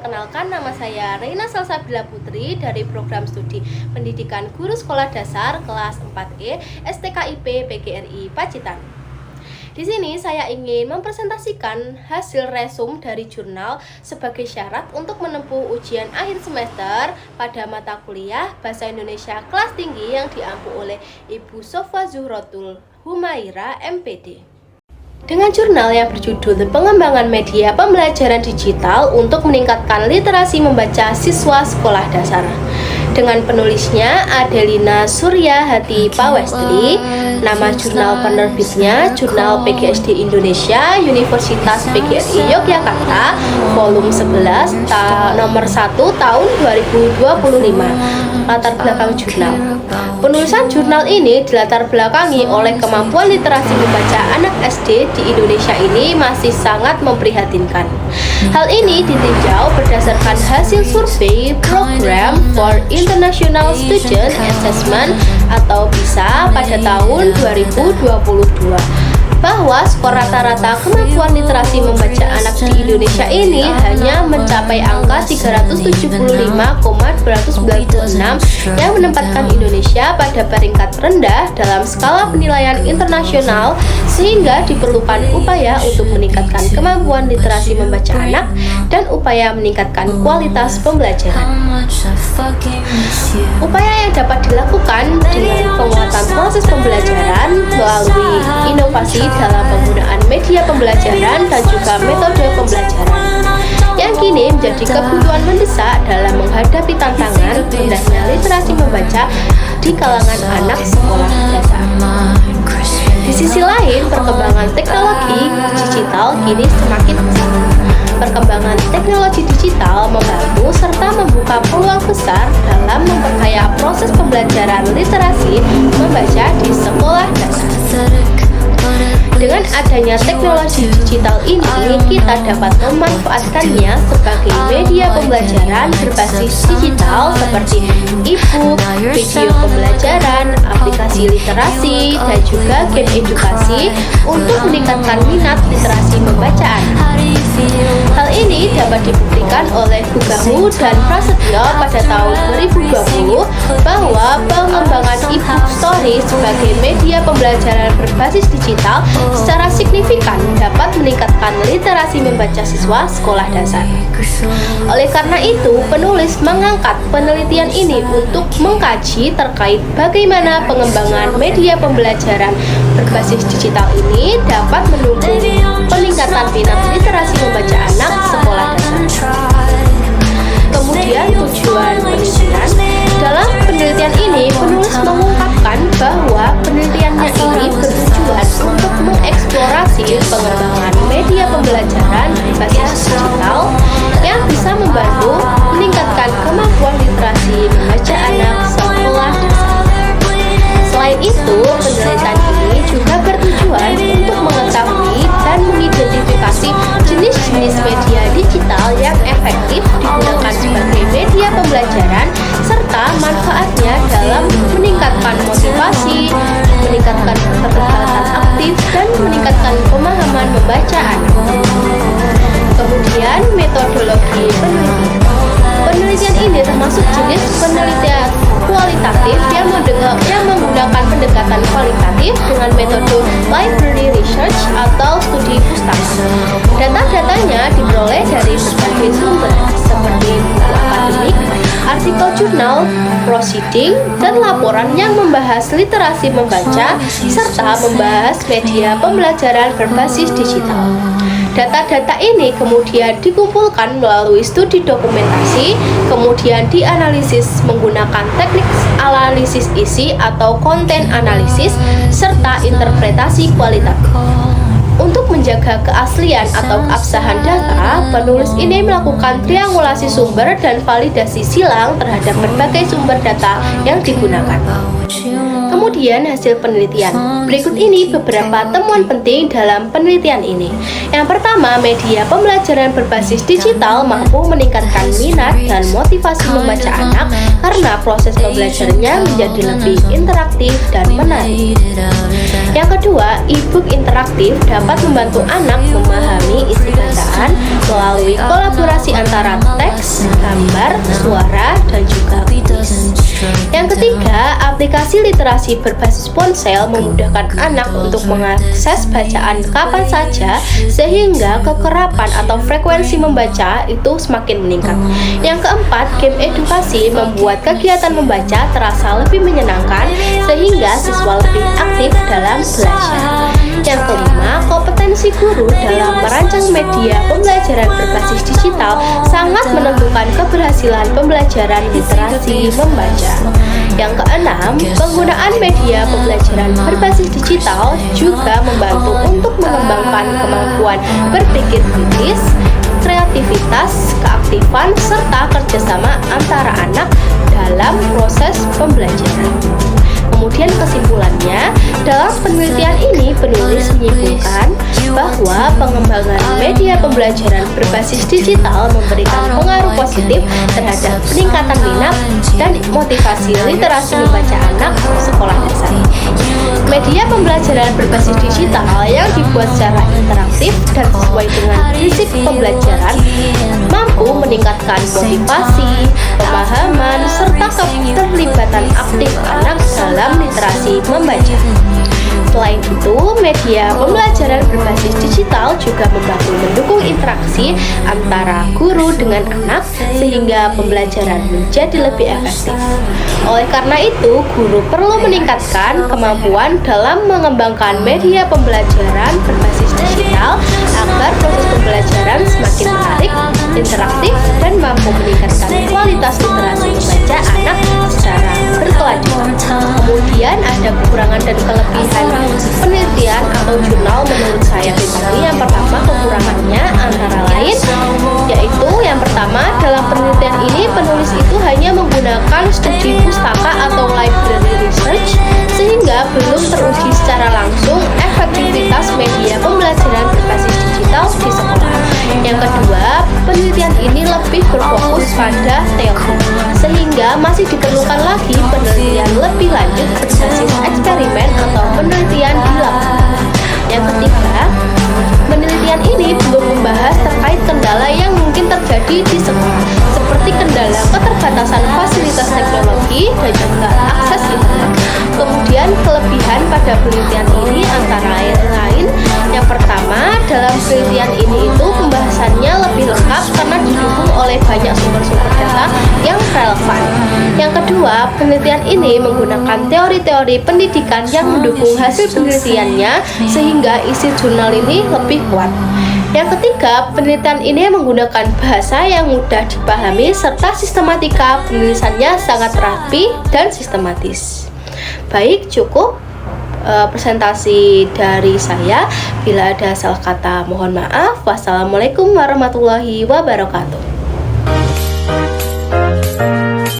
perkenalkan nama saya Reina Salsabila Putri dari program studi Pendidikan Guru Sekolah Dasar kelas 4E STKIP PGRI Pacitan. Di sini saya ingin mempresentasikan hasil resum dari jurnal sebagai syarat untuk menempuh ujian akhir semester pada mata kuliah Bahasa Indonesia kelas tinggi yang diampu oleh Ibu Sofa Zuhrotul Humaira MPD. Dengan jurnal yang berjudul Pengembangan Media Pembelajaran Digital untuk Meningkatkan Literasi Membaca Siswa Sekolah Dasar. Dengan penulisnya Adelina Suryahati Pawestri, nama jurnal penerbitnya Jurnal PGSD Indonesia Universitas PGRI Yogyakarta, volume 11, nomor 1 tahun 2025. Latar belakang jurnal. Penulisan jurnal ini dilatar belakangi oleh kemampuan literasi membaca anak SD di Indonesia ini masih sangat memprihatinkan. Hal ini ditinjau berdasarkan hasil survei Program for International Student Assessment atau PISA pada tahun 2022. Bahwa skor rata-rata kemampuan literasi membaca anak di Indonesia ini hanya mencapai angka 375,296 yang menempatkan Indonesia pada peringkat rendah dalam skala penilaian internasional, sehingga diperlukan upaya untuk meningkatkan kemampuan literasi membaca anak dan upaya meningkatkan kualitas pembelajaran. Upaya yang dapat dilakukan dengan penguatan proses pembelajaran melalui inovasi dalam penggunaan media pembelajaran dan juga metode pembelajaran yang kini menjadi kebutuhan mendesak dalam menghadapi tantangan rendahnya literasi membaca di kalangan anak sekolah dasar. Di sisi lain, perkembangan teknologi digital kini semakin pesat. Perkembangan teknologi digital membantu serta membuka peluang besar dalam memperkaya proses pembelajaran literasi membaca di sekolah dasar. Dengan adanya teknologi digital ini, kita dapat memanfaatkannya sebagai media pembelajaran berbasis digital seperti e-book, video pembelajaran, aplikasi literasi, dan juga game edukasi untuk meningkatkan minat literasi pembacaan. Hal ini dapat dibuktikan oleh Bugahu dan Prasetyo pada tahun 2020 bahwa pengembangan e-book story sebagai media pembelajaran berbasis digital secara signifikan dapat meningkatkan literasi membaca siswa sekolah dasar. Oleh karena itu, penulis mengangkat penelitian ini untuk mengkaji terkait bagaimana pengembangan media pembelajaran berbasis digital ini dapat mendukung peningkatan minat literasi membaca anak sekolah dasar. Kemudian tujuan penelitian. Dalam penelitian ini, penulis mengungkapkan bahwa penelitiannya ini bertujuan untuk mengeksplorasi pengembangan media pembelajaran berbasis digital yang bisa membantu meningkatkan kemampuan literasi membaca anak sekolah dasar. Selain itu, penelitian ini juga bertujuan untuk mengetahui dan mengidentifikasi jenis-jenis media digital yang efektif digunakan sebagai media pembelajaran serta manfaatnya dalam meningkatkan motivasi, meningkatkan keterlibatan aktif, dan meningkatkan pemahaman membaca anak. Kemudian, metodologi penelitian. Penelitian ini termasuk jenis penelitian kualitatif yang menggunakan pendekatan kualitatif dengan metode library research atau studi pustaka. Data-datanya diperoleh dari berbagai sumber seperti buku akademik, artikel jurnal, proceeding, dan laporan yang membahas literasi membaca serta membahas media pembelajaran berbasis digital. Data-data ini kemudian dikumpulkan melalui studi dokumentasi, kemudian dianalisis menggunakan teknik analisis isi atau konten analisis, serta interpretasi kualitatif. Untuk menjaga keaslian atau keabsahan data, penulis ini melakukan triangulasi sumber dan validasi silang terhadap berbagai sumber data yang digunakan. Kemudian hasil penelitian. Berikut ini beberapa temuan penting dalam penelitian ini. Yang pertama, media pembelajaran berbasis digital mampu meningkatkan minat dan motivasi membaca anak karena proses pembelajarannya menjadi lebih interaktif dan menarik. Yang kedua, e-book interaktif dapat membantu anak memahami isi bacaan melalui kolaborasi antara teks, gambar, suara, dan juga kuis. Yang ketiga, aplikasi literasi berbasis ponsel memudahkan anak untuk mengakses bacaan kapan saja sehingga kekerapan atau frekuensi membaca itu semakin meningkat. Yang keempat, game edukasi membuat kegiatan membaca terasa lebih menyenangkan sehingga siswa lebih aktif dalam belajar. Yang kelima, kompetensi guru dalam merancang media pembelajaran berbasis digital sangat menentukan keberhasilan pembelajaran literasi membaca. Yang keenam, penggunaan media pembelajaran berbasis digital juga membantu untuk mengembangkan kemampuan berpikir kritis, kreativitas, keaktifan, serta kerjasama antara anak dalam proses pembelajaran. Kemudian kesimpulannya, dalam penelitian ini penulis menyimpulkan bahwa pengembangan media pembelajaran berbasis digital memberikan pengaruh positif terhadap peningkatan minat dan motivasi literasi membaca anak sekolah dasar. Media pembelajaran berbasis digital yang dibuat secara interaktif dan sesuai dengan prinsip pembelajaran mampu meningkatkan motivasi, pemahaman, serta keterlibatan aktif anak dalam literasi membaca. Selain itu, media pembelajaran berbasis digital juga membantu mendukung interaksi antara guru dengan anak sehingga pembelajaran menjadi lebih efektif. Oleh karena itu, guru perlu meningkatkan kemampuan dalam mengembangkan media pembelajaran berbasis digital agar proses pembelajaran semakin menarik, interaktif, dan mampu meningkatkan kualitas literasi membaca anak secara berkelanjutan. Kemudian ada kekurangan dan kelebihan penelitian atau jurnal menurut saya pribadi. Yang pertama, kekurangannya antara lain yaitu yang pertama, dalam penelitian ini penulis itu hanya menggunakan studi pustaka atau library research sehingga belum teruji secara langsung efektivitas media pembelajaran berbasis digital di sekolah. Yang kedua, penelitian ini lebih berfokus pada teori sehingga masih diperlukan lagi penelitian lebih lanjut berbasis eksperimen atau penelitian di lapangan. Yang ketiga, penelitian ini belum membahas terkait kendala yang mungkin terjadi di sekolah seperti kendala keterbatasan fasilitas teknologi dan juga akses internet. Kemudian kelebihan pada penelitian ini antara lain yang pertama, dalam penelitian ini itu pembahasannya lebih lengkap karena didukung oleh banyak sumber-sumber data yang relevan. Yang kedua, penelitian ini menggunakan teori-teori pendidikan yang mendukung hasil penelitiannya sehingga isi jurnal ini lebih kuat. Yang ketiga, penelitian ini menggunakan bahasa yang mudah dipahami serta sistematika penulisannya sangat rapi dan sistematis. Baik, cukup presentasi dari saya. Bila ada salah kata mohon maaf. Wassalamualaikum warahmatullahi wabarakatuh.